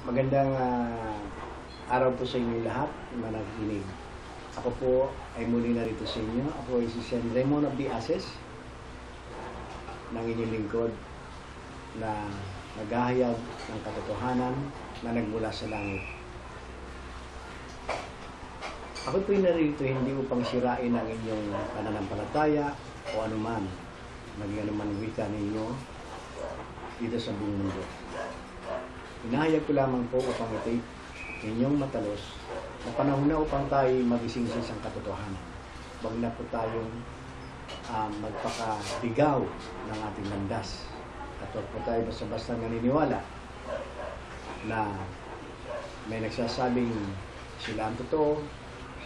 Magandang araw po sa inyo lahat na nakikinig. Ako po ay muli narito sa inyo. Ako ay si San Raymond of the Ases, ng inyong lingkod na naghahayag ng katotohanan na nagmula sa langit. Ako po ay narito hindi upang sirain ang inyong pananampalataya o anuman, maging anuman wika ninyo dito sa buong mundo. Inahayag ko lamang po upang ito'y inyong matalos na panahon na upang tayo magising sa isang katotohanan. Huwag na po tayong magpakadigaw ng ating landas. At huwag po tayo basta-basta naniniwala na may nagsasabing sila ang totoo,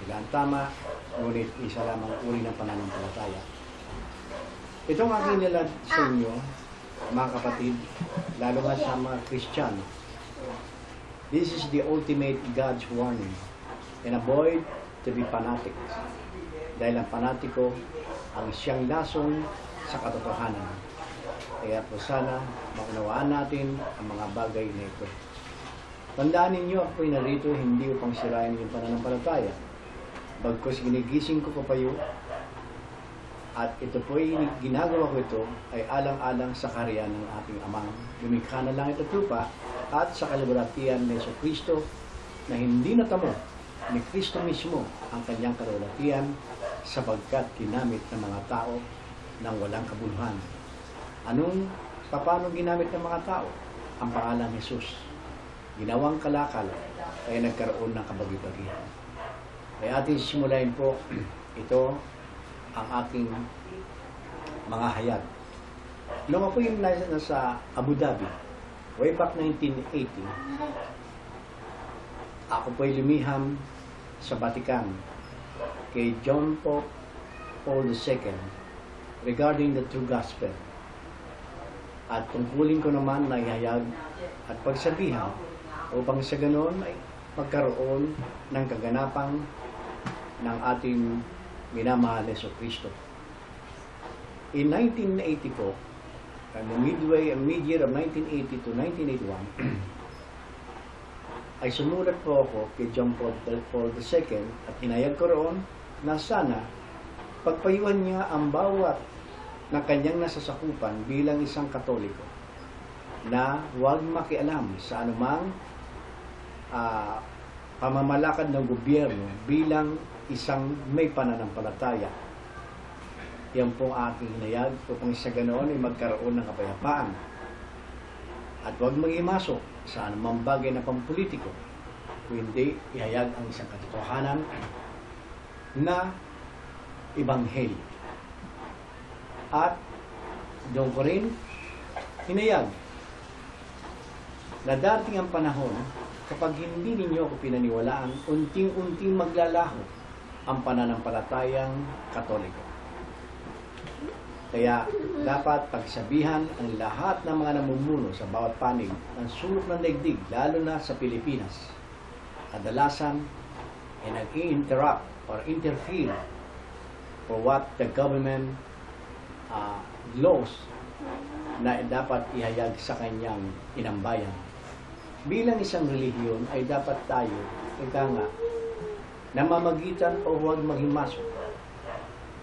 sila ang tama, ngunit isa lamang uri ng pananampalataya. Itong aking nilad sa inyo, mga kapatid, lalo nga sa mga Kristiyano, this is the ultimate God's warning, and avoid to be fanatics. Dahil ang panatiko ang siyang lason sa katotohanan. Kaya po sana maunawaan natin ang mga bagay na ito. Tandaan ninyo, ako'y narito hindi upang sirain yung pananampalataya. Bagkus ginigising ko kapayo, at ito po ay ginagawa ko ito ay alang-alang sa karya ng ating Amang lumikha na langit at lupa, at sa kaluwalhatian ni Jesucristo na hindi natamo ni Kristo mismo ang kanyang kaluwalhatian sapagkat ginamit ng mga tao ng walang kabuluhan. Paano ginamit ng mga tao? Ang pangalan ni Jesus. Ginawang kalakal ay nagkaroon ng kabagi-bagihan. Kaya ating simulain po ito ang aking mga hayag. Noong ako yung nasa Abu Dhabi, way back 1980, ako po ay lumiham sa Vatican kay John Paul II regarding the true gospel. At tungkulin ko naman na ihayag at pagsabihan upang sa ganoon ay magkaroon ng kaganapang ng ating minamahal na Jesucristo. In 1980 po, mid-year of 1980 to 1981, ay sumulat po ako kay John Paul II at hinayag ko roon na sana pagpayuhan niya ang bawat na kanyang nasasakupan bilang isang Katoliko na huwag makialam sa anumang pamamalakad ng gobyerno bilang isang may pananampalataya. Yan po aking hinayag upang sa ganoon ay magkaroon ng kapayapaan. At huwag mag-imasok sa anumang bagay na pampolitiko, kundi ihayag ang isang katotohanan na ebanghelyo. At doon ko rin hinayag na dating ang panahon kapag hindi ninyo ako pinaniwalaan, unting-unting maglalaho ang pananampalatayang Katoliko. Kaya dapat pagsabihan ang lahat ng mga namumuno sa bawat panig ng sulok ng daigdig, lalo na sa Pilipinas. Kadalasan ay nag-i-interrupt or interfere for what the government laws na dapat ihayag sa kanyang inambayan. Bilang isang relihiyon ay dapat tayo, namamagitan o huwag maghimasok.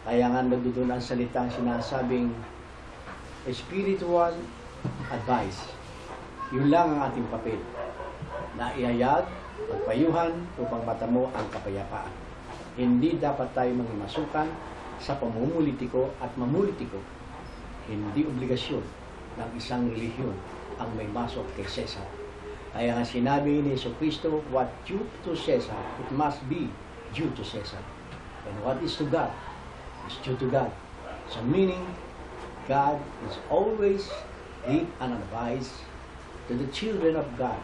Kaya nga nagdudun ang salitang sinasabing spiritual advice. Yun lang ang ating papel na ihayag, pagpayuhan upang matamo ang kapayapaan. Hindi dapat tayo mangimasukan sa pamumulitiko at mamulitiko. Hindi obligasyon ng isang relihiyon ang may masok kay Cesar. Kaya nga sinabi ni Jesucristo, what due to Cesar, it must be due to Cesar. And what is to God is due to God. So meaning, God is always give an advice to the children of God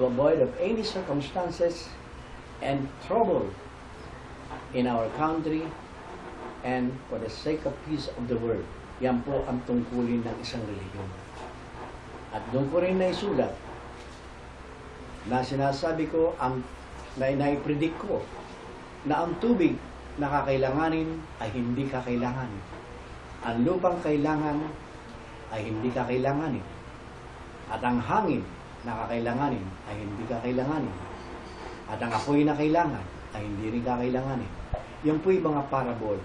to avoid of any circumstances and trouble in our country and for the sake of peace of the world. Yan po ang tungkulin ng isang relihiyon. At doon ko rin naisulat na sinasabi ko, na-predict ko na ang tubig na kakailanganin ay hindi kakailanganin. Ang lupang kailangan ay hindi kakailanganin. At ang hangin na kakailanganin ay hindi kakailanganin. At ang apoy na kailangan ay hindi rin kakailanganin. Yan po yung mga parable.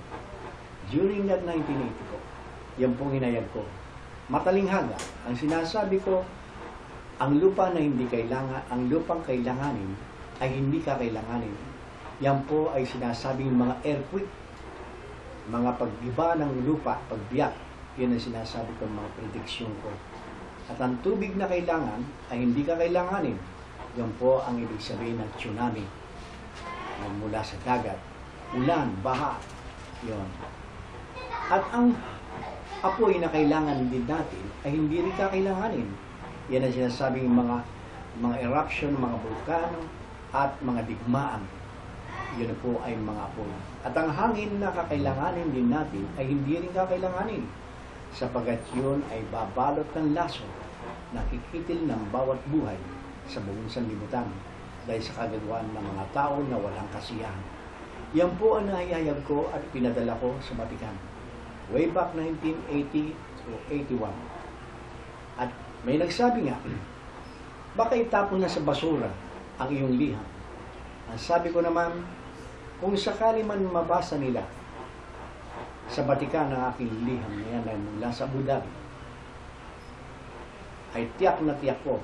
During that 1980 po, yan pong hinayag ko. Matalinghaga, ang sinasabi ko, ang lupa na hindi kailangan, ang lupang kailanganin ay hindi kakailanganin. Yan po ay sinasabing mga earthquake, mga paggiba ng lupa, pagbiyak. Yan ang sinasabi ko, mga prediksyon ko. At ang tubig na kailangan ay hindi kakailanganin. Yan po ang ibig sabihin ng tsunami mula sa dagat, ulan, baha, yon. At ang apoy na kailangan din natin ay hindi rin kakailanganin. Yan ang sinasabing mga eruption, mga vulkano, at mga digmaan. Yun po ay mga apoy. At ang hangin na kakailanganin din natin ay hindi rin kakailanganin, sapagat yun ay babalot ng laso na kikitil ng bawat buhay sa buong sanlibutan dahil sa kagagawan ng mga tao na walang kasiyahan. Yan po ang nahihayag ko at pinadala ko sa Vatican way back 1980 to 81. At may nagsabi nga, baka itapon na sa basura ang iyong liham. Ang sabi ko naman, kung sakali man mabasa nila sa Vatican ang aking liham na yan ay mula sa Abu Dhabi, ay tiyak na tiyak po,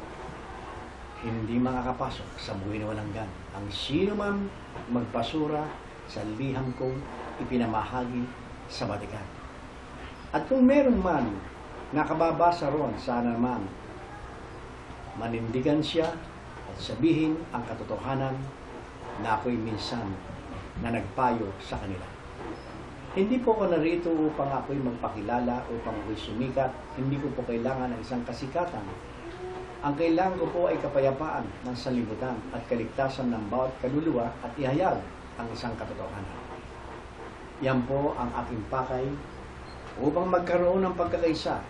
hindi makakapasok sa buhay na walang gan ang sino man magbasura sa liham kong ipinamahagi sa Vatican. At kung meron man nakababasa ron, sana naman manindigan siya at sabihin ang katotohanan na ako'y minsan na nagpayo sa kanila. Hindi po ako narito upang ako'y magpakilala, upang ako'y sumikat. Hindi ko po kailangan ng isang kasikatan. Ang kailangan ko po ay kapayapaan ng sanlibutan at kaligtasan ng bawat kaluluwa at ihayag ang isang katotohanan. Yan po ang aking pakay upang magkaroon ng pagkakaisa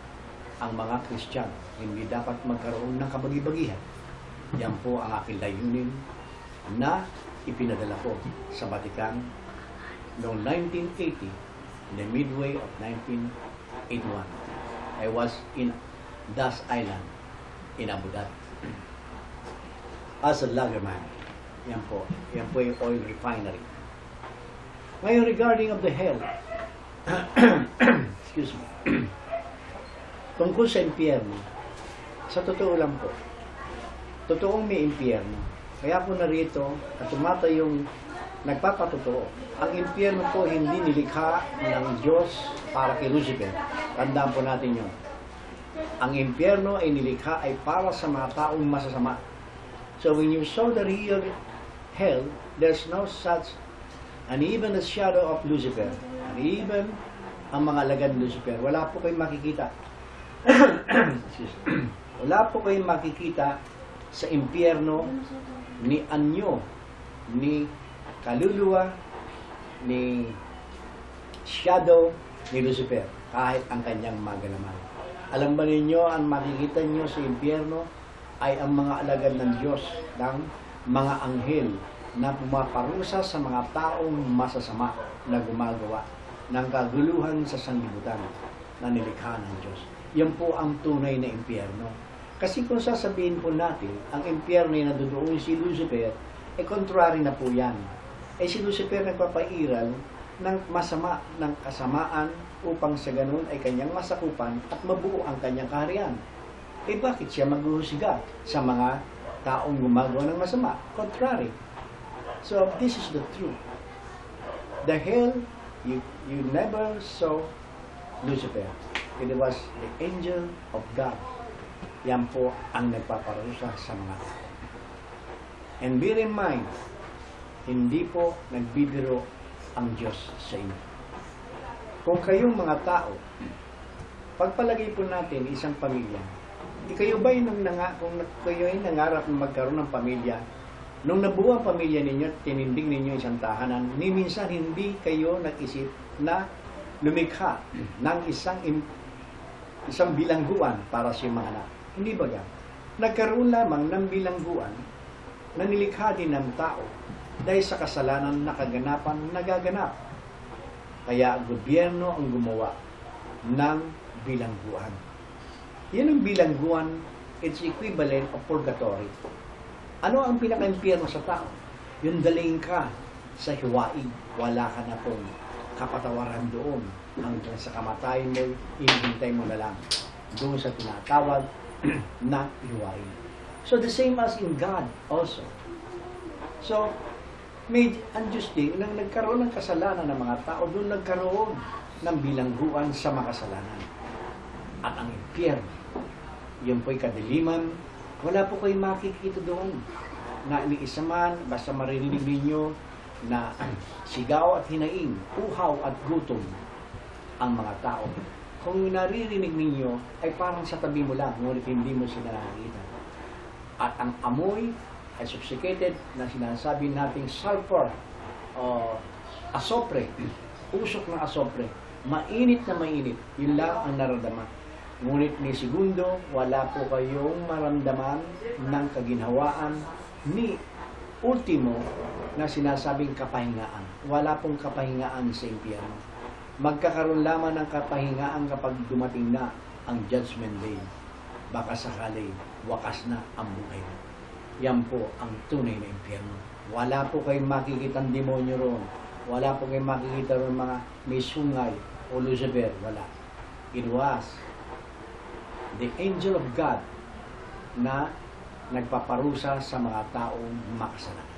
ang mga Kristiyano. Hindi dapat magkaroon ng kabagi-bagihan. Yan po ang aking layunin na ipinadala ko sa Vatican noong 1980, in the midway of 1981. I was in Das Island in Abu Dhabi as a luggerman. Yan po yung oil refinery. Ngayon, regarding of the hell, excuse me, tungkol sa impyerno, sa totoo lang po, totoong may impyerno. Kaya po narito at tumata yung nagpapatotoo. Ang impyerno po hindi nilikha ng Diyos para kay Lucifer. Tandaan po natin yun. Ang impyerno ay nilikha ay para sa mga taong masasama. So when you saw the real hell, there's no such, and even the shadow of Lucifer, and even ang mga alagad ni Lucifer, wala po kayong makikita. Wala po kayong makikita sa impyerno ni anyo, ni kaluluwa, ni shadow ni Lucifer, kahit ang kanyang magalaman. Alam ba ninyo, ang makikita nyo sa impyerno ay ang mga alagad ng Diyos, ng mga anghel na pumaparusa sa mga taong masasama na gumagawa ng kaguluhan sa sanlibutan na nilikha ng Diyos. Yan po ang tunay na impyerno. Kasi kung sasabihin po natin, ang impyerno na doon si Lucifer, contrary na po yan. Si Lucifer nagpapairal ng masama, ng kasamaan, upang sa ganun ay kanyang masakupan at mabuo ang kanyang kaharian. Bakit siya maghuhusga sa mga taong gumagawa ng masama? Contrary. So, this is the truth. The hell, you never saw Lucifer. It was the angel of God. Yan po ang nagpaparusa sa mga tao. And bear in mind, hindi po nagbibiro ang Diyos sa inyo. Kung kayong mga tao, pagpalagay po natin isang pamilya, kayo ba kung kayo ay nangarap na magkaroon ng pamilya, nung nabuo ang pamilya ninyo, tinindig ninyo isang tahanan, ni minsan hindi kayo nag-isip na lumikha ng isang bilangguan para sa mga anak. Hindi ba yan? Nagkaroon lamang ng bilangguan na nilikha din ng tao dahil sa kasalanan na kaganapan nagaganap. Kaya gobyerno ang gumawa ng bilangguan. Yan ang bilangguan It's equivalent of purgatory. Ano ang pinaka-impyerno sa tao? Yung daling ka sa hiwaig, wala ka na pong kapatawaran doon. Hanggang sa kamatayan mo, hinihintay mo na lang doon sa tinatawag na hiwaig. So the same as in God also. So, may unjustly, nang nagkaroon ng kasalanan ng mga tao, doon nagkaroon ng bilangguan sa makasalanan. At ang impyerno, yun po'y kadiliman, wala po kayong makikita doon na iniisa man, basta marinig ninyo na sigaw at hinaing, uhaw at gutom ang mga tao. Kung naririnig ninyo, ay parang sa tabi mo lang, ngunit hindi mo sila nakikita. At ang amoy ay sophisticated na sinasabi nating sulfur o asopre, usok ng asopre, mainit na mainit, yun lang ang nararamdaman. Ngunit ni segundo, wala po kayong maramdaman ng kaginhawaan ni ultimo na sinasabing kapahingaan. Wala pong kapahingaan sa impyerno. Magkakaroon lamang ng kapahingaan kapag dumating na ang judgment day. Baka sakali, wakas na ang buhay mo. Yan po ang tunay na impyerno. Wala po kayong makikitang demonyo roon. Wala po kayong makikita roon mga may sungay o Lucifer. Wala. It was the angel of God na nagpaparusa sa mga taong makasalanan.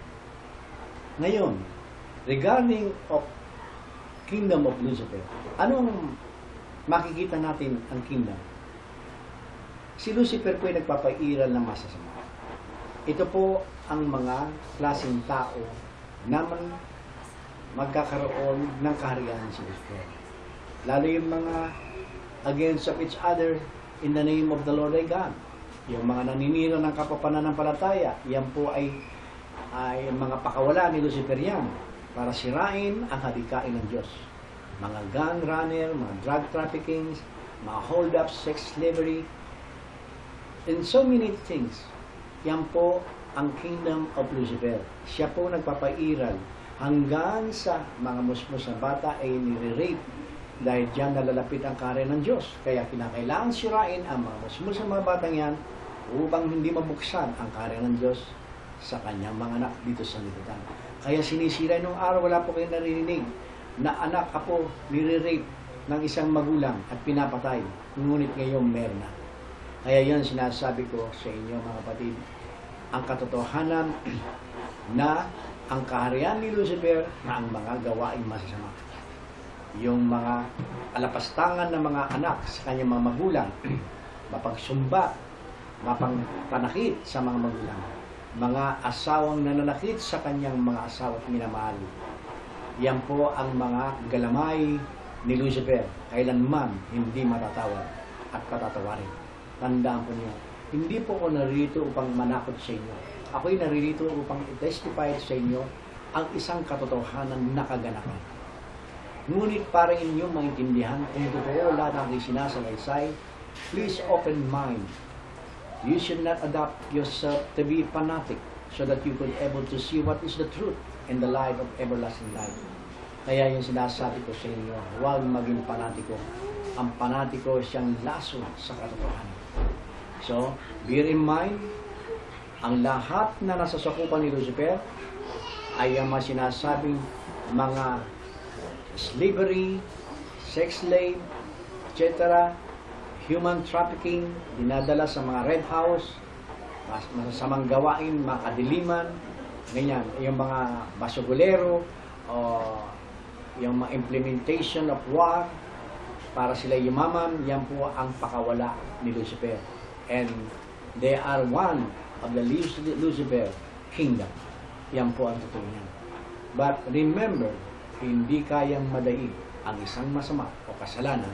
Ngayon, regarding of kingdom of Lucifer, anong makikita natin ang kingdom? Si Lucifer po ay nagpapairal ng masasama. Ito po ang mga klaseng tao na magkakaroon ng kaharian si Lucifer. Lalo yung mga against of each other in the name of the Lord thy God. Yung mga naninira ng kapapananampalataya, yan po ay mga pakawala ni Lucifer yan para sirain ang hadikain ng Diyos. Mga gun runner, mga drug trafficking, mga hold-up, sex slavery, and so many things. Yan po ang kingdom of Lucifer. Siya po nagpapairal hanggang sa mga musmus na bata ay nire-rape dahil diyan nalalapit ang kaharian ng Diyos. Kaya kinakailangan sirain ang mga musmus na mga batang yan upang hindi mabuksan ang kaharian ng Diyos sa kanyang mga anak dito sa liputan. Kaya sinisira nung araw, wala po kayong naririnig na anak ako nire-rape ng isang magulang at pinapatay. Ngunit ngayon meron na. Kaya yan sinasabi ko sa inyo mga kapatid, ang katotohanan na ang kaharian ni Lucifer na ang mga gawaing masasama. Yung mga alapastangan ng mga anak sa kanyang mga magulang, mapagsumba, mapangpanakit sa mga magulang, mga asawang nananakit sa kanyang mga asawa at minamahal. Yan po ang mga galamay ni Lucifer, kailanman hindi matatawad at patatawarin. Tandaan po niyo, hindi po ako narito upang manakot sa inyo. Ako'y narito upang i-testify sa inyo ang isang katotohanan na kaganapan. Ngunit para inyong maintindihan kung totoo lahat ng sinasalaysay, please open mind. You should not adapt yourself to be fanatic so that you could able to see what is the truth and the light of everlasting life. Kaya yung sinasabi ko sa inyo, huwag maging panatiko. Ang panatiko siyang laso sa katotohanan. So, bear in mind, ang lahat na nasa sakupan ni Lucifer ay ang mga sinasabing mga slavery, sex slave, etc., human trafficking, dinadala sa mga red house, masasamang gawain, mga kadiliman, ganyan, yung mga basugulero, o yung mga implementation of war, para sila yumaman, yan po ang pakawala ni Lucifer. And they are one of the Lucifer kingdom. Yan po ang totoo niyan. But remember, hindi kayang madaig ang isang masama o kasalanan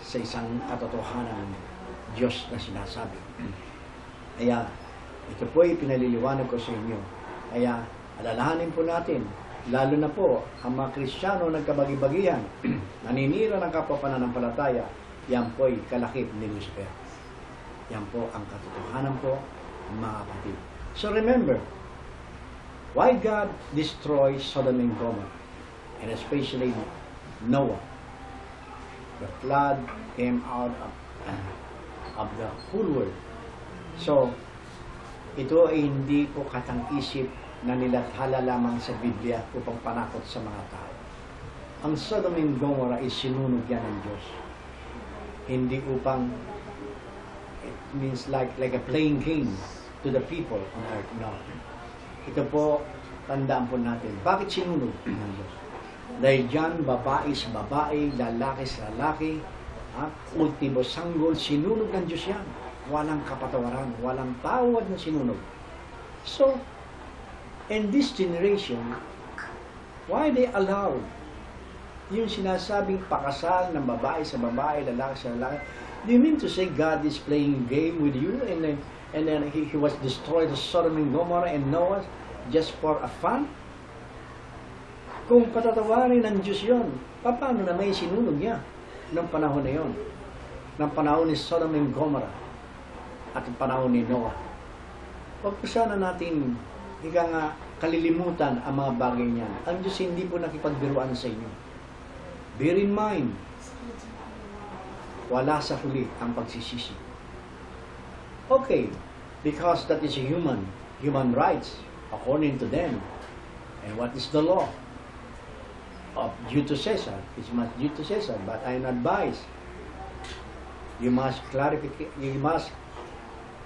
sa isang katotohanan ng Diyos na sinasabi. Kaya, ito po ay pinaliliwanag ko sa inyo. Kaya, alalahanin po natin, lalo na po, ang mga Kristiyano nagkabagi-bagihan, naninira ng kapapananampalataya, yan po ay kalakip ni Lucifer. Yan po ang katotohanan po, mga kapatid. So remember, why God destroys Sodom and Gomorrah, and especially Noah. The flood came out of the whole world. So, ito ay hindi po katang-isip na nilathala lamang sa Biblia upang panakot sa mga tao. Ang Sodom and Gomorrah ay sinunog yan ng Diyos. Hindi upang, it means like a playing game to the people on earth. No. Ito po, tandaan po natin. Bakit sinunog ng Diyos? Dahil dyan, babae sa babae, lalaki sa lalaki, ultimo sanggol, sinunog ng Diyos yan. Walang kapatawaran, walang tawad na sinunog. So, in this generation, why they allowed yung sinasabing pakasal ng babae sa babae, lalaki sa lalaki? Do you mean to say God is playing game with you and then he was destroyed the Sodom and Gomorrah and Noah just for a fun? Kung patatawarin ng Diyos yun, paano na may sinunog niya ng panahon na yun? Ng panahon ni Sodom and Gomorrah at ng panahon ni Noah. Huwag po sana natin kalilimutan ang mga bagay niyan. Ang Diyos hindi po nakipagbiruan sa inyo. Bear in mind, wala sa huli ang pagsisisi. Okay, because that is human rights, according to them. And what is the law? Due to Caesar, it's not due to Caesar, but I advise you must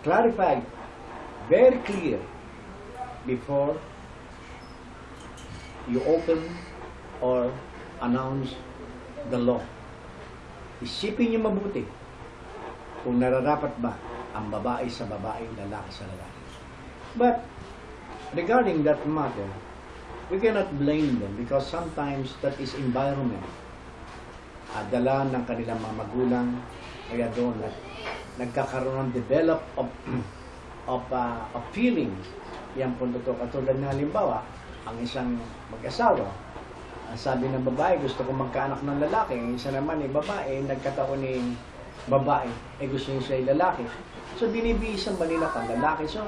clarify very clear before you open or announce the law. Isipin niyo mabuti kung nararapat ba ang babae sa babae, lalaki sa lalaki. But regarding that matter, we cannot blame them because sometimes that is environment. Dala ng kanilang mga magulang, kaya doon nagkakaroon ng develop of feelings. Yan po totoo. Katulad na halimbawa, ang isang mag-asawa, ang sabi ng babae, gusto ko magkaanak ng lalaki. Ang isa naman babae, nagkataon ni babae, gusto niya siya lalaki. So, binibisan ba nila pang lalaki? So,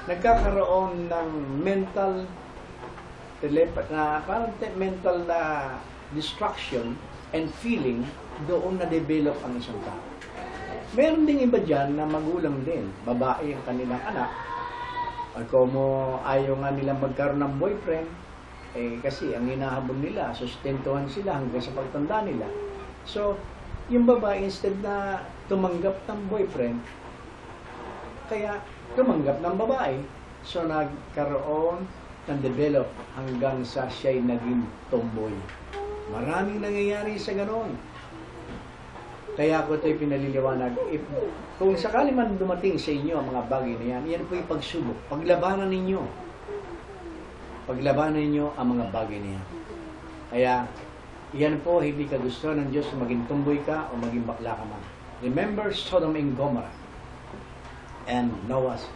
nagkakaroon ng mental distraction and feeling doon na-develop ang isang tao. Meron ding iba dyan na magulang din, babae ang kanilang anak, at kung ayaw nga nilang magkaroon ng boyfriend, kasi ang hinahabol nila, sustentuhan sila hanggang sa pagtanda nila. So, yung babae instead na tumanggap ng boyfriend, kaya tumanggap ng babae. So, nagkaroon ng develop hanggang sa siya'y naging tomboy. Maraming nangyayari sa ganon. Kaya ako ito'y pinaliliwanag. Kung sakali man dumating sa inyo ang mga bagay na yan, yan po yung pagsubok. Paglabanan ninyo. Paglabanan ninyo ang mga bagay na yan. Kaya, yan po, hindi ka gusto ng Diyos na maging tumboy ka o maging bakla ka man. Remember Sodom and Gomorrah and Noah's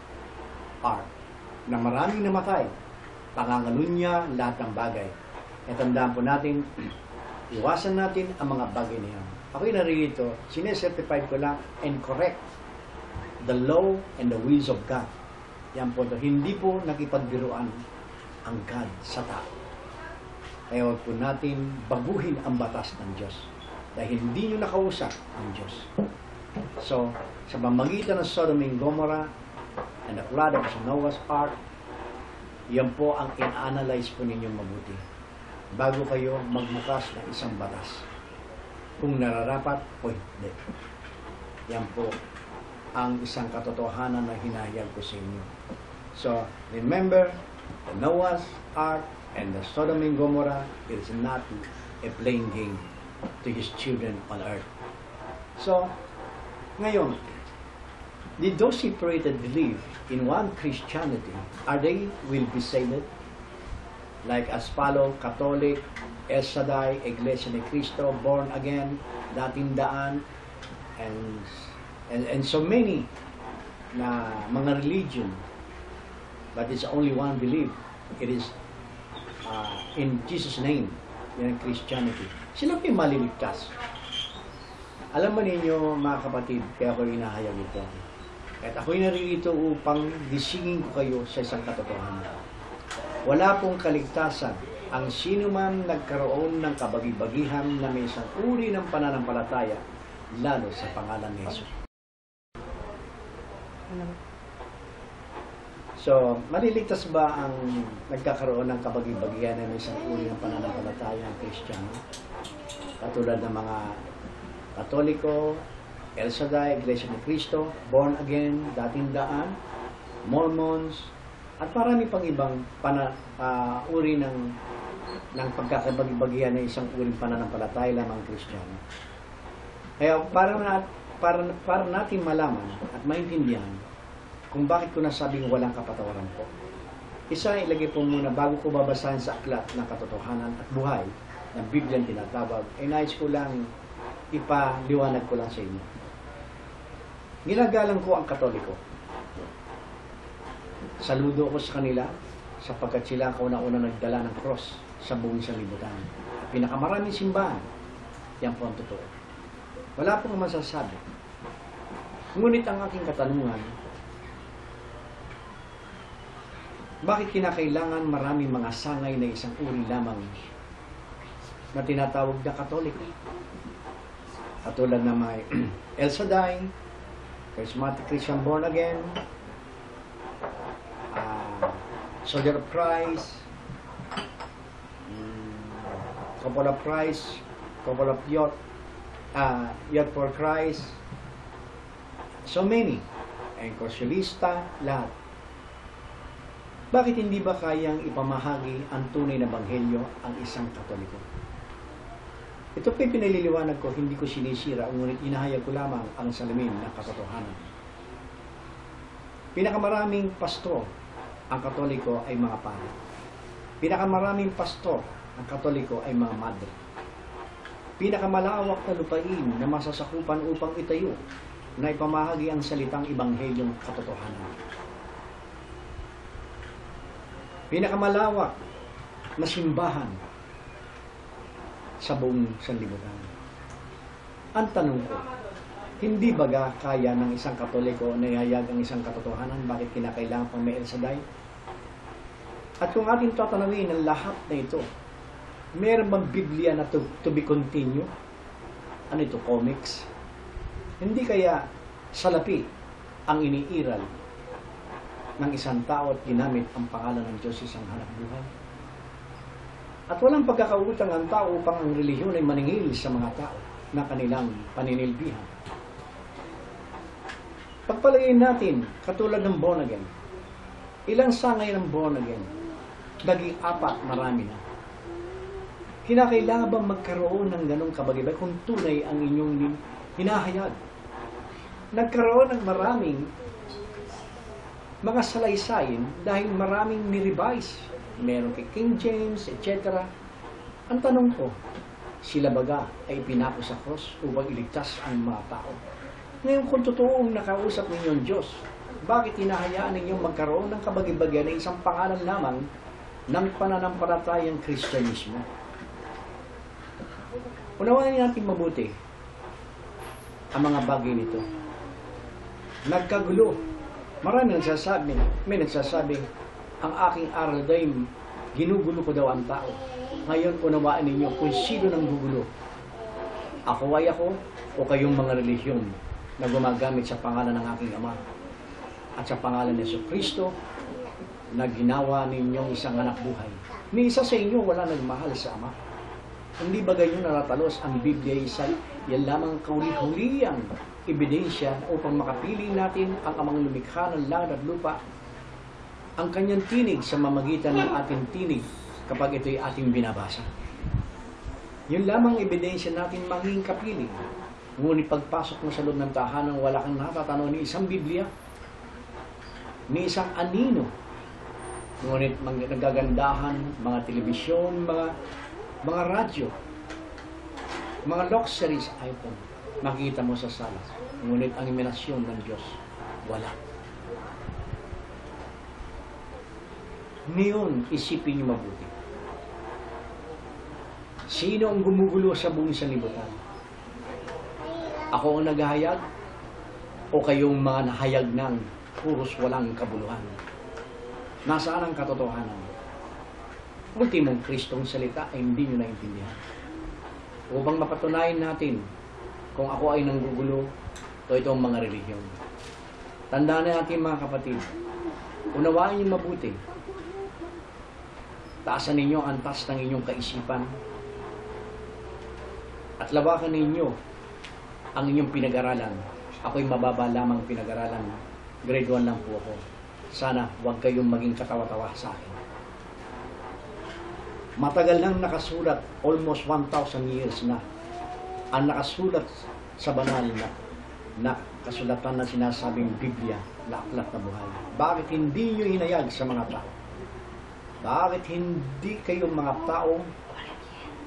Ark na maraming namatay. Pangangalunya niya lahat ng bagay. At tandaan po natin, iwasan natin ang mga bagay na yan. Ako'y naririto, sinesertified ko lang and correct the law and the wills of God. Yan po ito. Hindi po nakipagbiruan ang God sa tao. Kaya huwag po natin baguhin ang batas ng Diyos. Dahil hindi nyo nakausap ang Diyos. So, sa pamamagitan ng Sodom and Gomorrah and the flood of Noah's Ark, yan po ang in-analyze po ninyong mabuti. Bago kayo magbukas ng isang batas. Kung nararapat o hindi. Yan po ang isang katotohanan na hinahayag ko sa inyo. So, remember, the Noah's Ark and the Sodom and Gomorrah is not a playing game to his children on earth. So, ngayon, did those separated believe in one Christianity? Are they will be saved? Like as follow, Catholic, El Shaddai, Iglesia ni Cristo, Born Again, Dating Daan, and so many na mga religion. But it's only one belief. It is in Jesus' name, yan ang Christianity. Sila po yung maliligtas. Alam mo ninyo, mga kapatid, kaya ako hinahayag ito. At ako'y naririto upang gisingin ko kayo sa isang katotohanan. Wala pong kaligtasan ang sino man nagkaroon ng kabagi-bagihan na may isang uri ng pananampalataya, lalo sa pangalan ni Jesus. So, maliligtas ba ang nagkakaroon ng kabagi-bagihan ng isang uri ng pananampalataya ng Kristiyano? Katulad ng mga Katoliko, El Shaddai, Iglesia ni Cristo, Born Again, Dating Daan, Mormons, at marami pang ibang uri ng pagkakabagi-bagihan ng isang uring pananampalataya lamang Kristiyano. Kaya para natin malaman at maintindihan kung bakit ko nasabing walang kapatawaran po. Isa, ilagay po muna bago ko babasahin sa aklat ng katotohanan at buhay ng Biblia tinatawag, ay nais ko lang ipaliwanag ko lang sa inyo. Ginagalang ko ang Katoliko. Saludo ko sa kanila sapagkat sila kauna-una nagdala ng cross sa buong sanlibutan. Pinakamaraming simbahan, yan po ang totoo. Wala pong masasabi. Ngunit ang aking katanungan, bakit kinakailangan maraming mga sangay na isang uri lamang na tinatawag na Katoliko? Katulad na may El Shaddai, Charismatic Christian Born Again, Soldier of Christ, Couple of Christ, Couple of Youth for Christ, so many, Encorcialista, lahat. Bakit hindi ba kayang ipamahagi ang tunay na Ebanghelyo ang isang Katoliko? Ito po'y pinaliliwanag ko, hindi ko sinisira, ngunit inahayag ko lamang ang salamin ng katotohanan. Pinakamaraming pastor ang Katoliko ay mga pari. Pinakamaraming pastor ang Katoliko ay mga madre. Pinakamalawak na lupain na masasakupan upang itayo na ipamahagi ang salitang Ebanghelyong katotohanan. Pinakamalawak na simbahan sa buong sanlibutan. Ang tanong ko, hindi baga kaya ng isang Katoliko na ihayag ang isang katotohanan? Bakit kinakailangan pang may El Shaddai? At kung ating tatanawin ang lahat na ito, meron bang Biblia na to be continue? Ano ito, comics? Hindi kaya salapi ang iniiral ng isang tao at ginamit ang pangalan ng Diyos isang hanap buhay? At walang pagkakautang ang tao upang ang relihiyon ay maningil sa mga tao na kanilang paninilbihan. Pagpalagay natin, katulad ng born again, ilang sangay ng born again? Naging 4, marami na. Kinakailangan bang magkaroon ng ganong kabagibay kung tunay ang inyong hinahayag? Nagkaroon ng maraming mga salaysayin dahil maraming ni-revise. Meron kay King James, etc. Ang tanong ko, sila baga ay pinako sa cross upang iligtas ang mga tao? Ngayon kung totoong nakausap ninyo ang Diyos, bakit hinahayaan ninyong magkaroon ng kabagibagyan na isang pangalan lamang ng pananampalatayang Kristyanismo? Unawain natin mabuti ang mga bagay nito. Nagkagulo. Marami nagsasabi, may nagsasabing, ang aking aral daw ginugulo ko daw ang tao. Ngayon, unawaan ninyo kung sino nang gugulo. Ako ay ako o kayong mga relihiyon na gumagamit sa pangalan ng aking Ama at sa pangalan ni Jesucristo na ginawa ninyong isang anak buhay. Ni isa sa inyo wala nagmahal sa Ama. Hindi ba ganyan naratalos ang Biblia yan lamang kauli-huliyang ebidensya upang makapili natin ang amang lumikha ng langit at lupa, ang kanyang tinig sa mamagitan ng ating tinig kapag ito'y ating binabasa. Yun lamang ebidensya natin maging kapiling. Ngunit pagpasok mo sa loob ng tahanan, wala kang natatanaw ni isang Biblia, ni isang anino. Ngunit nagagandahan, mga telebisyon, mga radyo, mga luxuries item, makita mo sa sala. Ngunit ang iminasyon ng Diyos, wala. Ngayon, isipin niyo mabuti. Sino ang gumugulo sa buong sanlibutan? Ako ang naghahayag o kayong mga nahayag ng puros walang kabuluhan? Nasaan ang katotohanan? Ultimong Kristong salita ay hindi nyo naintindihan. Upang mapatunayan natin kung ako ay nanggugulo o itong mga relihiyon. Tandaan na natin mga kapatid, unawaan niyo mabuti. Taasan ninyo ang antas ng inyong kaisipan at lawakan ninyo ang inyong pinag-aralan. Ako'y mababa lamang pinag-aralan. Grade 1 lang po ako. Sana huwag kayong maging katawa-tawa sa akin. Matagal nang nakasulat, almost 1,000 years na, ang nakasulat sa banal na kasulatan na sinasabing Biblia na aklat na buhay. Bakit hindi nyo hinayag sa mga tao? Bakit hindi kayong mga tao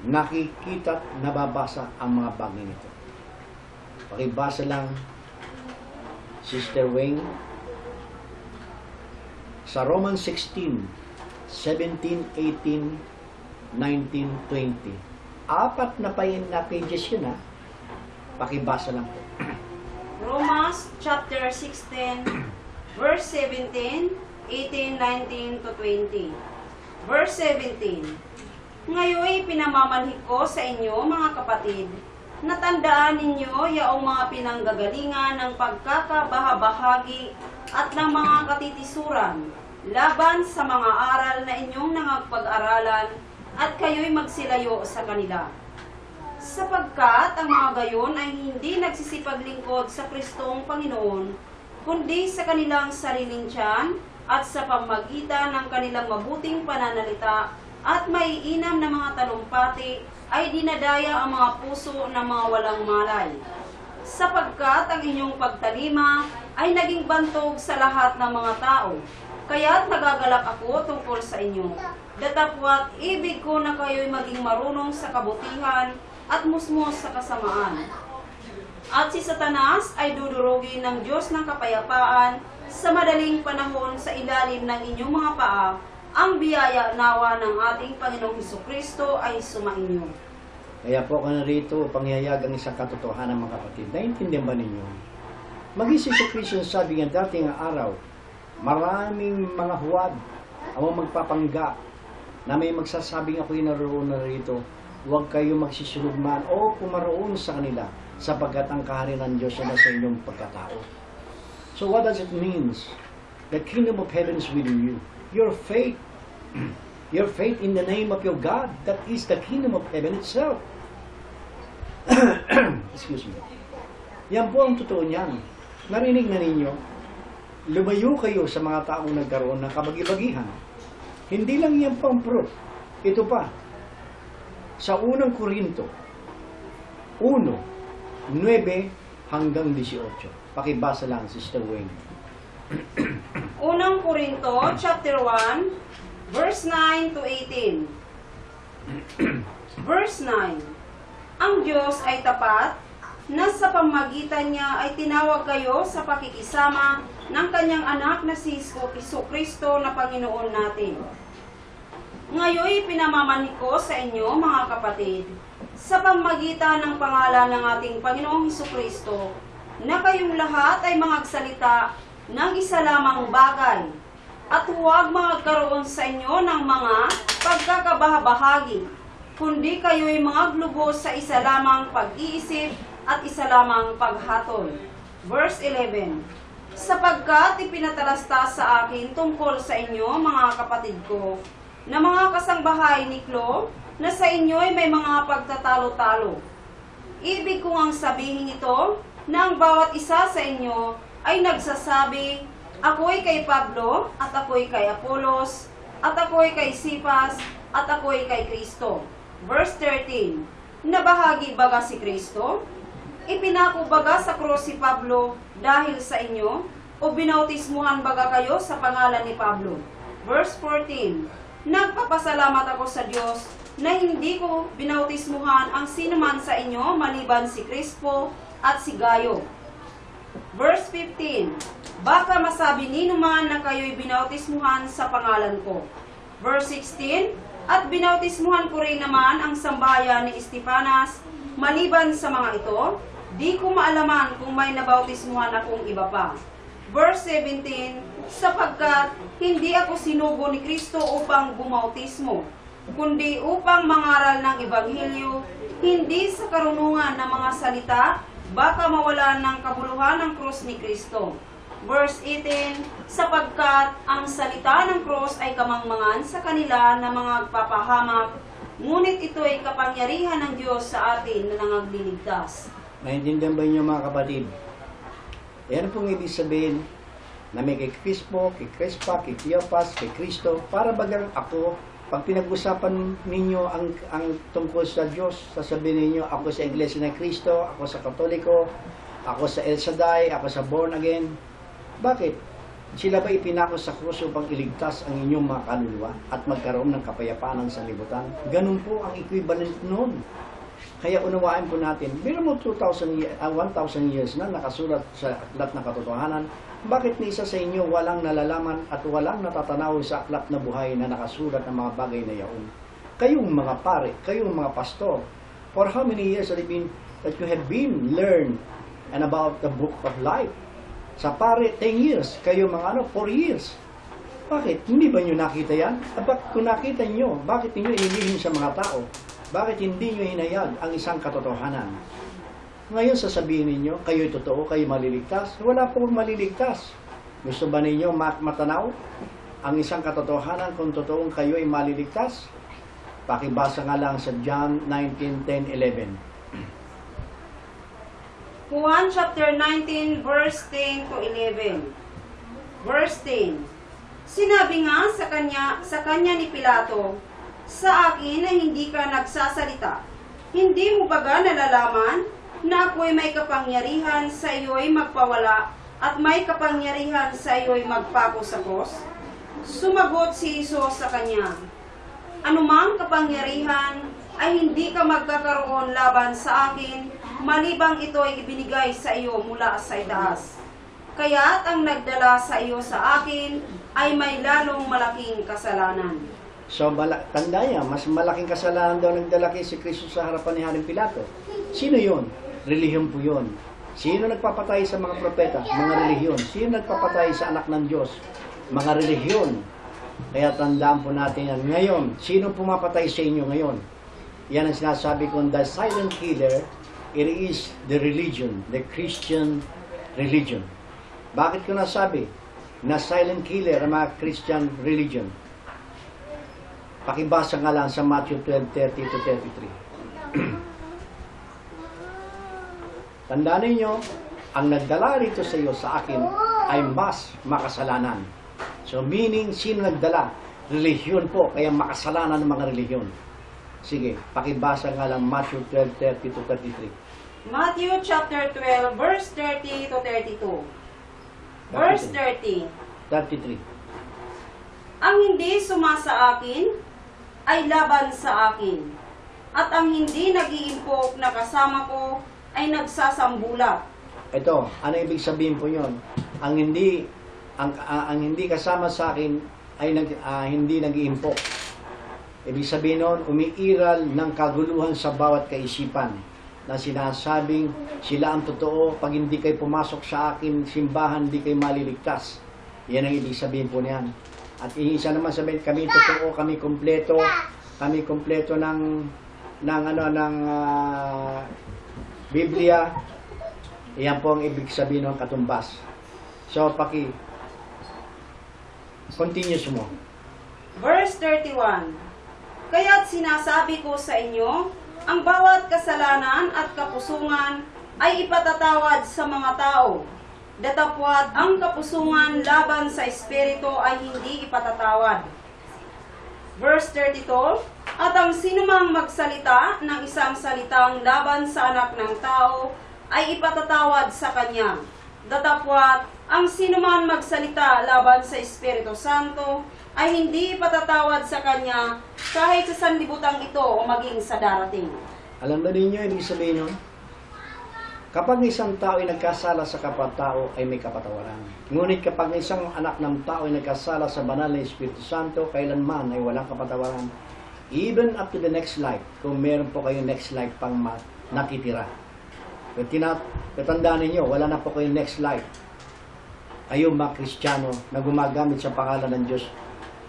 nakikita at nababasa ang mga bagay nito? Pakibasa lang, Sister Wing, sa Romans 16, 17, 18, 19, 20. 4 na pages yun, ha? Pakibasa lang po. Romans chapter 16, verse 17, 18, 19 to 20. Verse 17. Ngayon pinamamanhik ko sa inyo, mga kapatid, na tandaan ninyo yaong mga pinanggagalingan ng pagkakabahabahagi at ng mga katitisuran laban sa mga aral na inyong nangagpag-aralan at kayo'y magsilayo sa kanila. Sapagkat ang mga gayon ay hindi nagsisipaglingkod sa Kristong Panginoon, kundi sa kanilang sariling tiyan at sa pamagitan ng kanilang mabuting pananalita at maiinam na mga talumpati ay dinadaya ang mga puso ng mga walang malay. Sapagkat ang inyong pagtalima ay naging bantog sa lahat ng mga tao, kaya't nagagalak ako tungkol sa inyo. Datapwat ibig ko na kayo'y maging marunong sa kabutihan at musmos sa kasamaan. At si Satanas ay dudurugin ng Diyos ng kapayapaan sa madaling panahon sa ilalim ng inyong mga paa. Ang biyaya nawa ng ating Panginoong Hesukristo ay sumainyo. Kaya po ako narito pangyayag ang isang katotohanan, mga kapatid. Naintindihan ba ninyo? Maging si Hesukristo sabi nga dating araw, maraming mga huwad ang magpapanggap na may magsasabing ako'y naroon na rito. Huwag kayo magsisulugman o pumaroon sa kanila sapagkat ang kaharian ng Diyos ay nasa inyong pagkatao. So what does it mean? The kingdom of heaven is within you. Your faith in the name of your God, that is the kingdom of heaven itself. Excuse me. Yan po ang totoo niyan. Narinig na ninyo, lumayo kayo sa mga taong nagkaroon ng kabagi-bagihan. Hindi lang yan pang proof. Ito pa, sa unang Korinto, 1, 9 hanggang 18. Pakibasa lang, Sister Wayne. Unang Korinto, chapter 1, verse 9 to 18. Verse 9. Ang Diyos ay tapat, na sa pamagitan niya ay tinawag kayo sa pakikisama ng kanyang anak na si Hesukristo na Panginoon natin. Ngayon pinamamanhik ko sa inyo, mga kapatid, sa pamagitan ng pangalan ng ating Panginoong Hesukristo, na kayong lahat ay magsalita ng isa lamang bagay, at huwag magkaroon sa inyo ng mga pagkakabahabahagi, kundi kayo'y maglubos sa isa lamang pag-iisip at isa lamang paghatol. Verse 11. Sapagkat ipinatalasta sa akin tungkol sa inyo, mga kapatid ko, na mga kasangbahay ni Klo, na sa inyo'y may mga pagtatalo-talo. Ibig ko ngang sabihin ito, na ang bawat isa sa inyo ay nagsasabi, ako'y kay Pablo, at ako'y kay Apolos, at ako'y kay Sipas, at ako'y kay Kristo. Verse 13. Nabahagi baga si Kristo? Ipinako baga sa krus si Pablo dahil sa inyo? O binautismuhan baga kayo sa pangalan ni Pablo? Verse 14. Nagpapasalamat ako sa Diyos na hindi ko binautismuhan ang sinuman sa inyo maliban si Crispo at si Gayo. Verse 15. Baka masabi ninuman na kayo'y binautismuhan sa pangalan ko. Verse 16. At binautismuhan ko rin naman ang sambahayan ni Estefanas. Maliban sa mga ito, di ko maalaman kung may nabautismuhan akong iba pa. Verse 17, sapagkat hindi ako sinugo ni Kristo upang bumautismo, kundi upang mangaral ng Ebanghelyo, hindi sa karunungan ng mga salita, baka mawalan ng kabuluhan ng krus ni Kristo. Verse 18, sapagkat ang salita ng cross ay kamangmangan sa kanila na mga papahamak, ngunit ito ay kapangyarihan ng Diyos sa atin na nangagliligtas. Naintindihan ba niyo mga kapatid? Yan pong ibig sabihin na may kay Crispo, kay Crespa, kay Cleopas, kay Cristo, para bagang ako, pag pinag-usapan ninyo ang tungkol sa Diyos, sasabihin ninyo, ako sa Iglesia ng Cristo, ako sa Katoliko, ako sa El Shaddai, ako sa Born Again. Bakit? Sila ba ipinako sa krus upang iligtas ang inyong mga kaluluwa at magkaroon ng kapayapaan ng sanlibutan? Ganun po ang equivalent noon. Kaya unawain po natin, bilang mo 1,000 years na nakasulat sa aklat ng katotohanan, bakit ni isa sa inyo walang nalalaman at walang natatanaw sa aklat na buhay na nakasulat ng mga bagay na yaon? Kayong mga pare, kayong mga pastor, for how many years that you have been learned and about the book of life? Sa pare, 10 years. Kayo mga 4 years. Bakit? Hindi ba nyo nakita yan? Bakit kung nakita nyo, bakit nyo inilihim sa mga tao? Bakit hindi nyo hinayag ang isang katotohanan? Ngayon sasabihin ninyo, kayo'y totoo, kayo maliligtas. Wala pong maliligtas. Gusto ba ninyo matanaw ang isang katotohanan kung totoong kayo'y maliligtas? Pakibasa nga lang sa John 19:10-11. Juan chapter 19, verse 10 to 11. Verse 10. Sinabi nga sa kanya ni Pilato, sa akin ay hindi ka nagsasalita. Hindi mo baga nalalaman na ako'y may kapangyarihan sa iyo'y magpawala at may kapangyarihan sa iyo'y magpako sa krus? Sumagot si Jesus sa kanya, anumang kapangyarihan ay hindi ka magkakaroon laban sa akin, malibang ito ay ibinigay sa iyo mula sa itaas. Kaya't ang nagdala sa iyo sa akin ay may lalong malaking kasalanan. So, tanda niya, mas malaking kasalanan daw nagdala kay si Kristo sa harapan ni Haring Pilato. Sino yun? Relihiyon po yun. Sino nagpapatay sa mga propeta? Mga relihiyon. Sino nagpapatay sa anak ng Diyos? Mga relihiyon. Kaya tandaan po natin yan. Ngayon, sino pumapatay sa inyo ngayon? Yan ang sinasabi kong the silent killer. It is the religion, the Christian religion. Bakit ko nasabi na silent killer ang mga Christian religion? Pakibasa nga lang sa Matthew 12:30-33. Tandaan ninyo, ang nagdala rito sa iyo sa akin ay mas makasalanan. So meaning, sino nagdala? Relihiyon po, kaya makasalanan ng mga relihiyon. Sige, pakibasa nga lang Matthew 12:30-33. Matthew chapter 12, verse 30 to 32. Verse 30. 33. Ang hindi sumasa akin ay laban sa akin, at ang hindi nag-iimpok na kasama ko ay nagsasambulat. Ito, ano ibig sabihin po yun? Ang hindi kasama sa akin ay hindi nag-iimpok. Ibig sabihin nun, umiiral ng kaguluhan sa bawat kaisipan na sinasabing sila ang totoo, pag hindi kayo pumasok sa akin simbahan, hindi kayo maliligtas. Yan ang ibig sabihin po niyan. At isa naman sabihin, kami totoo, kami kompleto ng Biblia. Yan po ang ibig sabihin ng katumbas. So, continuous mo. Verse 31. Kaya't sinasabi ko sa inyo, ang bawat kasalanan at kapusungan ay ipatatawad sa mga tao. Datapwat ang kapusungan laban sa Espiritu ay hindi ipatatawad. Verse 32, at ang sinumang magsalita ng isang salitang laban sa anak ng tao ay ipatatawad sa kanya. Datapwat ang sinuman magsalita laban sa Espiritu Santo ay hindi ipatatawad sa kanya kahit sa sanlibutang ito o maging sa darating. Alam ba ninyo, ibig sabihin nun? Kapag isang tao ay nagkasala sa kapwa-tao, ay may kapatawaran. Ngunit kapag isang anak ng tao ay nagkasala sa banal na Espiritu Santo, kailanman ay walang kapatawaran. Even up to the next life, kung meron po kayong next life pang nakitira. Tandaan ninyo, wala na po kayong next life. Kayo mga Kristiyano na gumagamit sa pangalan ng Diyos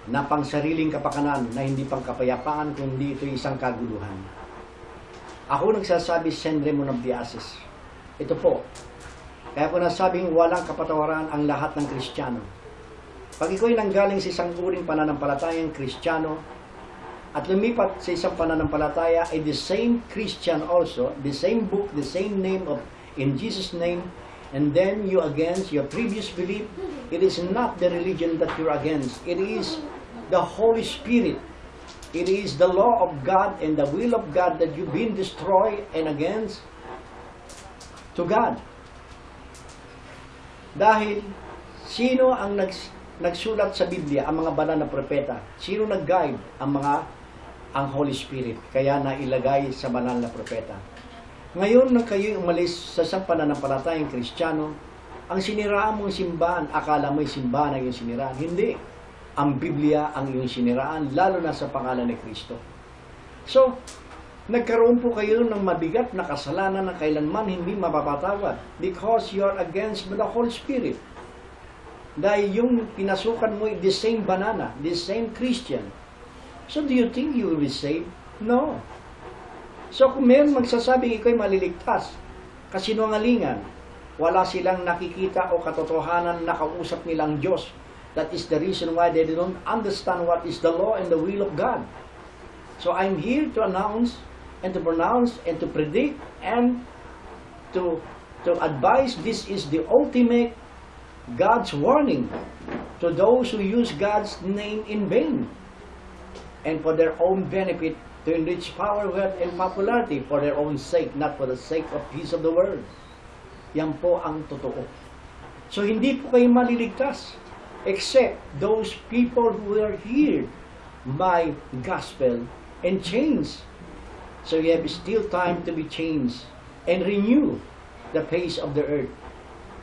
na pang sariling kapakanan na hindi pang kapayapaan, kundi ito isang kaguluhan. Ako nagsasabi, San Ramon of the Assis. Ito po, Kaya ko nasabing walang kapatawaran ang lahat ng Kristiyano. Pag ikaw ay nanggaling sa isang uring pananampalatayang Kristiyano at lumipat sa isang pananampalataya ay the same Christian also, the same book, the same name of in Jesus' name, and then you against your previous belief, it is not the religion that you're against. It is the Holy Spirit. It is the law of God and the will of God that you've been destroyed and against to God. Dahil sino ang nagsulat sa Biblia, ang mga banal na propeta? Sino nag-guide? Ang Holy Spirit. Kaya nailagay sa banal na propeta. Ngayon na kayo umalis sa isang pananampalatayang Kristiyano, ang siniraan mong simbahan, akala mo'y simbahan ang iyong siniraan. Hindi. Ang Biblia ang iyong siniraan, lalo na sa pangalan ni Kristo. So, nagkaroon po kayo ng mabigat na kasalanan na kailanman hindi mapapatawad because you are against the Holy Spirit. Dahil yung pinasukan mo, the same banana, the same Christian. So, do you think you will be saved? No. So, kung mayroon magsasabing ikaw'y maliligtas, kasinungalingan, wala silang nakikita o katotohanan na kausap nilang Diyos. That is the reason why they don't understand what is the law and the will of God. So, I'm here to announce and to pronounce and to predict and to advise this is the ultimate God's warning to those who use God's name in vain and for their own benefit to enrich power, wealth, and popularity for their own sake, not for the sake of peace of the world. Yan po ang totoo. So, hindi po kayo maliligtas except those people who are heard by gospel and changed. So, you have still time to be changed and renew the face of the earth.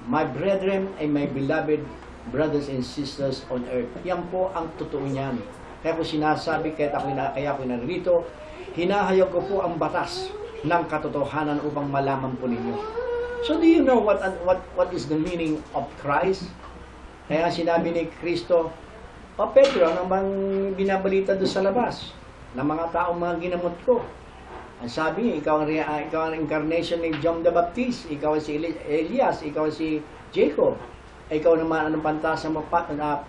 My brethren and my beloved brothers and sisters on earth. Yan po ang totoo niyan. Kaya ko sinasabi, kaya ako narito, hinahayag ko po ang batas ng katotohanan upang malaman po ninyo. So do you know what is the meaning of Christ? Kaya sinabi ni Kristo, O Pedro, ano bang binabalita doon sa labas ng mga taong mga ginamot ko? Ang sabi niya, ikaw ang incarnation ni John the Baptist, ikaw si Elias, ikaw si Jacob, ikaw naman anong pantasa mo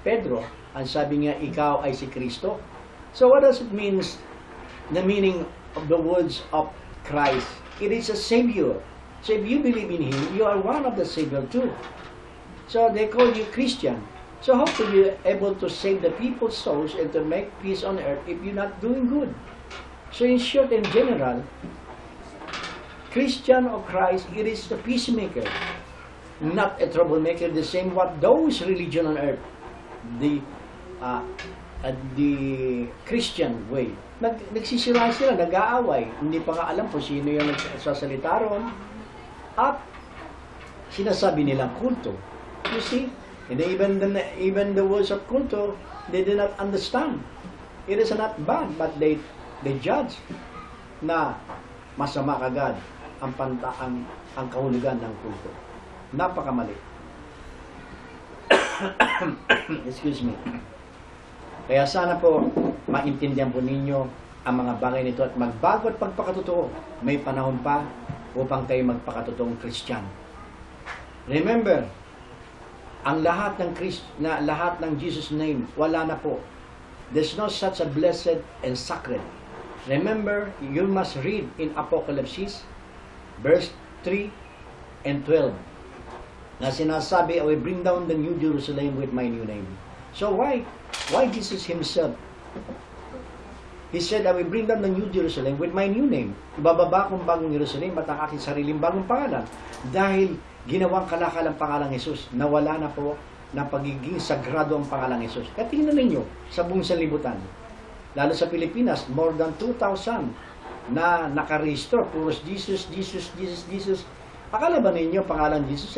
Pedro? Ang sabi niya, ikaw ay si Kristo. So what does it mean, the meaning of the words of Christ? It is a Savior. So if you believe in Him, you are one of the Savior too. So they call you Christian. So how could you able to save the people's souls and to make peace on earth if you're not doing good? So in short and general, Christian or Christ, it is the peacemaker, not a troublemaker. The same what those religion on earth, the Christian way. Nagsisira sila, nag-aaway. Hindi pa nga alam po sino yung nagsasalita ron. At sinasabi nilang kulto. You see? And even the words of kulto, they did not understand. It is not bad, but they judge na masama kagad ang kahulugan ng kulto. Napakamali. Excuse me. Kaya sana po maintindihan po ninyo ang mga bagay nito at magbago at pagpakatotoo. May panahon pa upang kayo magpakatotoong Kristiyano. Remember, ang lahat ng Jesus name, wala na po. There's no such a blessed and sacred. Remember, you must read in Apocalypse verse 3 and 12 na sinasabi, I will bring down the new Jerusalem with my new name. So why Jesus Himself? He said, I will bring down the new Jerusalem with my new name. Ibababa kong bagong Jerusalem at ang aking sariling bagong pangalan. Dahil ginawang kalakalang pangalang Jesus, nawala na po na pagiging sagrado ang pangalang Jesus. Kaya tingnan ninyo sa buong sanlibutan. Lalo sa Pilipinas, more than 2,000 na nakaregister. Puros Jesus, Jesus, Jesus, Jesus. Akala ba ninyo pangalan Jesus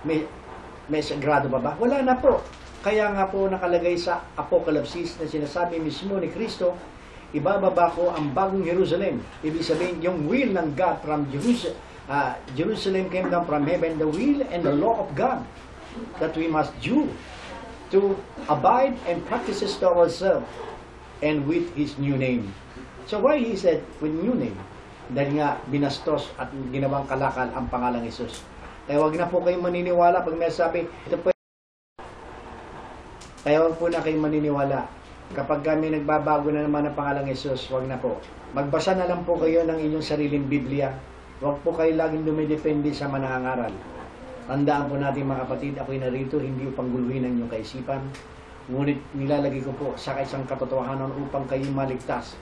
may sagrado pa ba? Wala na po. Kaya nga po nakalagay sa Apocalypse na sinasabi mismo ni Kristo, ibababa ko ang bagong Jerusalem. Ibig sabihin, yung will ng God from Jerusalem. Jerusalem came down from heaven, the will and the law of God that we must do to abide and practices to ourselves and with His new name. So why He said with new name? Dahil nga binastos at ginawang kalakal ang pangalang Jesus. Kaya wag na po kayong maniniwala pag may sabi, ito po. Kaya wag po na kayong maniniwala. Kapag kami nagbabago na naman ang pangalang Jesus, wag na po. Magbasa na lang po kayo ng inyong sariling Biblia. Wag po kayo laging dumidepende sa manangaral. Tandaan po natin mga kapatid, ako'y narito, hindi upang guluhin ang inyong kaisipan. Ngunit nilalagay ko po sa isang katotohanan upang kayo maligtas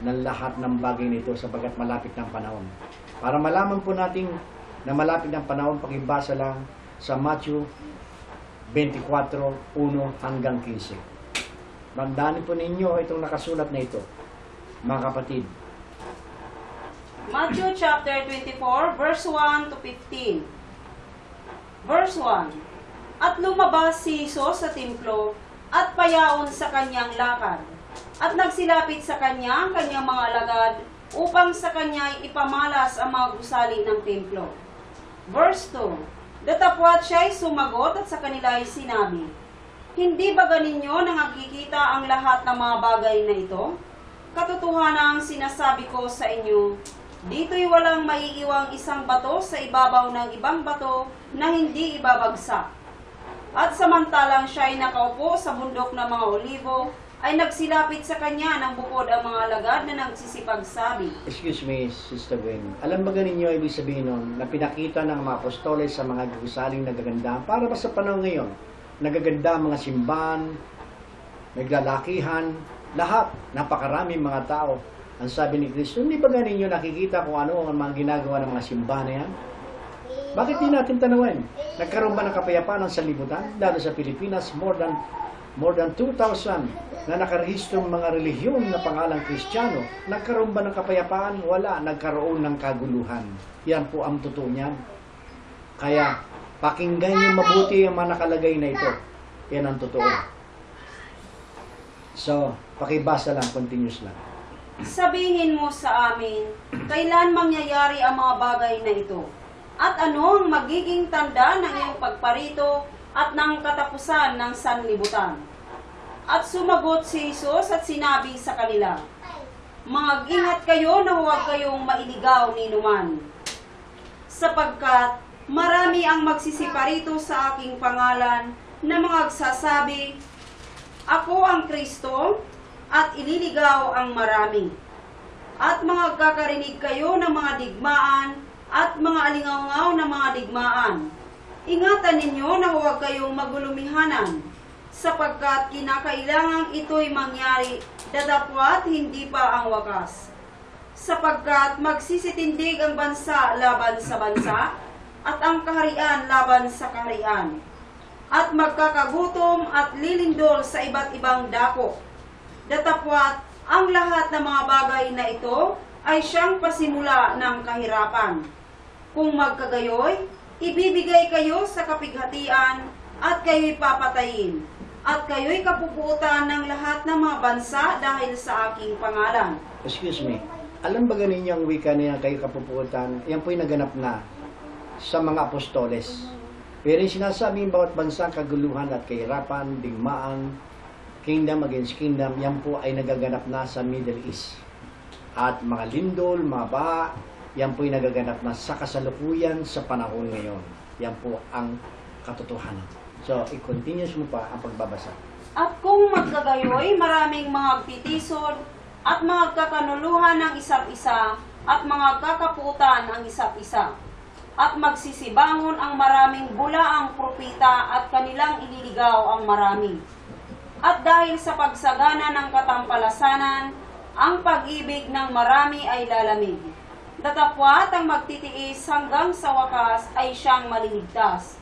ng lahat ng bagay nito sapagkat malapit ng panahon. Para malaman po natin na malapit ng panahon, pakibasa lang sa Matthew 24:1 hanggang 15. Tandaan po ninyo itong nakasulat na ito, mga kapatid. Matthew chapter 24, verse 1 to 15. Verse 1. At lumabas si Jesus sa templo at payaon sa kanyang lakad. At nagsilapit sa kanya ang kanyang mga alagad upang sa kanya ipamalas ang mga gusali ng templo. Verse 2. Datapwat siya'y sumagot at sa kanila ay sinabi, hindi ba ganinyo nakikita ang lahat ng mga bagay na ito? Katotohanan ang sinasabi ko sa inyo, dito'y walang maiiwang isang bato sa ibabaw ng ibang bato na hindi ibabagsak. At samantalang siya'y nakaupo sa bundok ng mga olibo, ay nagsilapit sa kanya ng bukod ang mga alagad na nagsisipagsabi. Excuse me, Sister Gwen. Alam ba ganinyo ibig sabihin nun na pinakita ng mga apostoles sa mga gusaling nagaganda? Para ba sa panahon ngayon? Nagaganda mga simbahan, naglalakihan, lahat, napakaraming mga tao. Ang sabi ni Kristo, hindi ba ganinyo nakikita kung ano ang mga ginagawa ng mga simbahan na yan? Bakit di natin tanawin? Nagkaroon ba ng kapayapaan ng sanlibutan? Lalo sa Pilipinas, more than 2,000 na nakarehistrong mga relihiyon na pangalang Kristiyano. Nagkaroon ba ng kapayapaan? Wala. Nagkaroon ng kaguluhan. Yan po ang totoo niyan. Kaya, pakinggan niyo mabuti ang mga nakalagay na ito. Yan ang totoo. So, pakibasa lang, continuous lang. Sabihin mo sa amin, kailan mangyayari ang mga bagay na ito? At ano ang magiging tanda ng iyong pagparito at ng katapusan ng sanlibutan? At sumagot si Jesus at sinabi sa kanila, mag-ingat kayo na huwag kayong mailigaw ni numan. Sapagkat marami ang magsisiparito sa aking pangalan na mga agsasabi, ako ang Kristo, at ililigaw ang marami. At magkakarinig kayo ng mga digmaan at mga alingaw ng mga digmaan. Ingatan ninyo na huwag kayong magulumihanan, sapagkat kinakailangan ito'y mangyari, datapwat hindi pa ang wakas. Sapagkat magsisitindig ang bansa laban sa bansa, at ang kaharian laban sa kaharian. At magkakagutom at lilindol sa iba't ibang dako. Datapwat ang lahat ng mga bagay na ito ay siyang pasimula ng kahirapan. Kung magkagayoy, ibibigay kayo sa kapighatian at kayo'y papatayin. At kayo'y kapuputan ng lahat ng mga bansa dahil sa aking pangalan. Excuse me. Alam ba ganin yung wika niya kayo kapuputan? Yan po'y naganap na sa mga apostoles. Pero yung sinasabing bawat bansa, kaguluhan at kahirapan, digmaan, kingdom against kingdom, yan po ay nagaganap na sa Middle East. At mga lindol, mga baha, yan po'y nagaganap na sa kasalukuyan sa panahon ngayon. Yan po ang katotohanan. So, i-continuous mo pa ang pagbabasa. At kung magkagayoy, maraming mga titisod at mga kakanuluhan ng isa't isa at mga kakaputan ang isa't isa. At magsisibangon ang maraming bulaang propita at kanilang ililigaw ang marami. At dahil sa pagsagana ng katampalasanan, ang pag-ibig ng marami ay lalamig. Datapwat ang magtitiis hanggang sa wakas ay siyang maliligtas.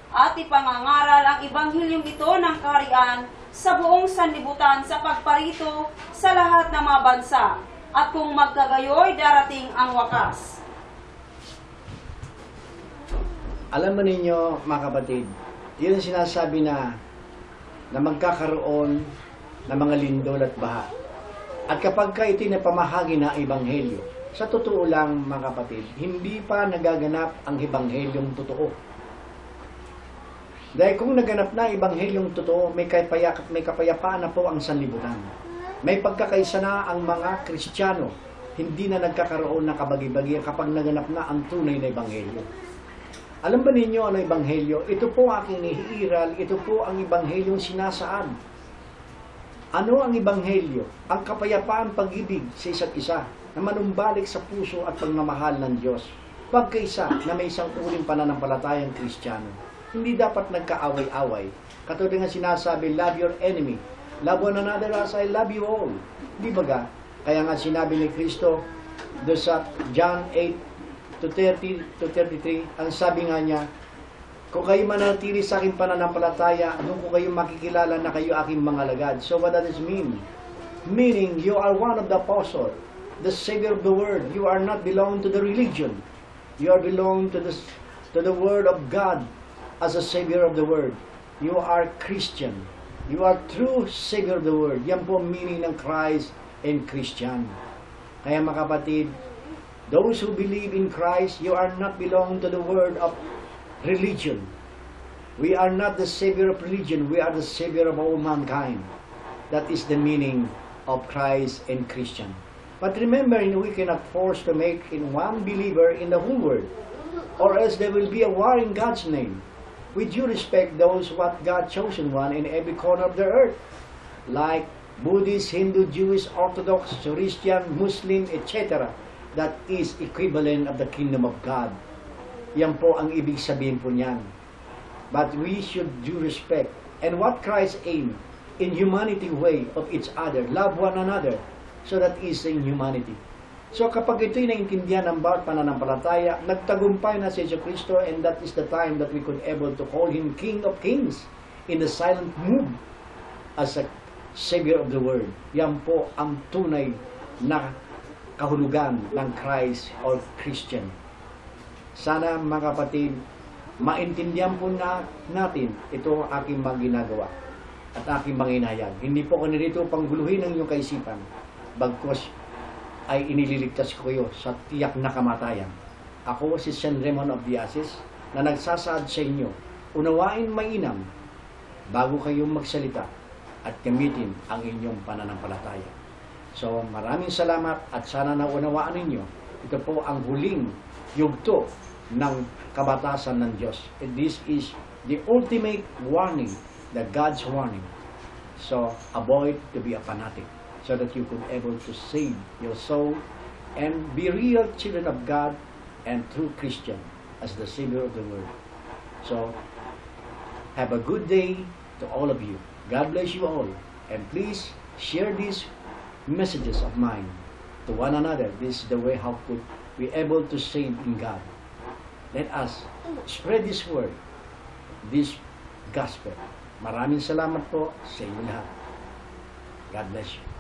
At ipangangaral ang ebanghilyong ito ng kaharian sa buong sanlibutan sa pagparito sa lahat ng mga bansa. At kung magkagayoy, darating ang wakas. Alam mo ninyo, mga kapatid, yun ang sinasabi na magkakaroon ng mga lindol at baha. At kapag ka ito'y napamahagi na ebanghelyo, sa totoo lang, mga kapatid, hindi pa nagaganap ang ebanghelyong totoo. Dahil kung naganap na ebanghelyong totoo, may kapayapaan na po ang sanlibutan. May pagkakaisa na ang mga Kristiyano. Hindi na nagkakaroon ng kabagi-bagi kapag naganap na ang tunay na ebanghelyo. Alam ba ninyo ano ebanghelyo? Ito po aking ihiiral, ito po ang ebanghelyong sinasaad. Ano ang ebanghelyo? Ang kapayapaan, pag-ibig sa isa't isa na manumbalik sa puso at pagmamahal ng Diyos. Pagkaisa na may isang uling pananampalatayang Kristiyano. Hindi dapat nagkaaway-away. Katulad nga sinasabi, love your enemy. Love one another as I love you all. Di ba ga? Kaya nga sinabi ni Kristo doon sa John 8 to 30 to 33, ang sabi nga niya, kung kayo manatili sa aking pananampalataya, doon ko kayo makikilala na kayo aking mga alagad. So what does this mean? Meaning, you are one of the apostle, the savior of the world. You are not belong to the religion. You are belong to the word of God as a savior of the world. You are Christian. You are true savior of the world. Yan po ang meaning ng Christ and Christian. Kaya mga kapatid, those who believe in Christ, you are not belong to the word of religion. We are not the savior of religion. We are the savior of all mankind. That is the meaning of Christ and Christian. But remember, we cannot force to make in one believer in the whole world, or else there will be a war in God's name. With due respect, those what God chosen one in every corner of the earth, like Buddhist, Hindu, Jewish, Orthodox, Christian, Muslim, etc. That is equivalent of the kingdom of God. Yan po ang ibig sabihin po niyan. But we should due respect. And what Christ aimed in humanity way of each other, love one another. So that is in humanity. So kapag ito'y naintindihan ng bawat pananampalataya, nagtagumpay na si Jesus Kristo, and that is the time that we could able to call Him King of Kings in the silent mood as a Savior of the world. Yan po ang tunay na kahulugan ng Christ or Christian. Sana mga kapatid, maintindihan po natin ito ang aking mga ginagawa at aking mga inayag. Hindi po ko nirito pangguluhin ang inyong kaisipan, bagkos ay inililigtas ko kayo sa tiyak na kamatayan. Ako si San Ramon of the Assis na nagsasaad sa inyo, unawain mainam bago kayong magsalita at gamitin ang inyong pananampalataya. So maraming salamat at sana naunawaan ninyo. Ito po ang huling yugto ng kabatasan ng Diyos. And this is the ultimate warning, the God's warning. So avoid to be a fanatic, so that you could able to save your soul and be real children of God and true Christian as the Savior of the world. So, have a good day to all of you. God bless you all. And please share these messages of mine to one another. This is the way how could we able to save in God. Let us spread this word, this gospel. Maraming salamat po sa inyo lahat. God bless you.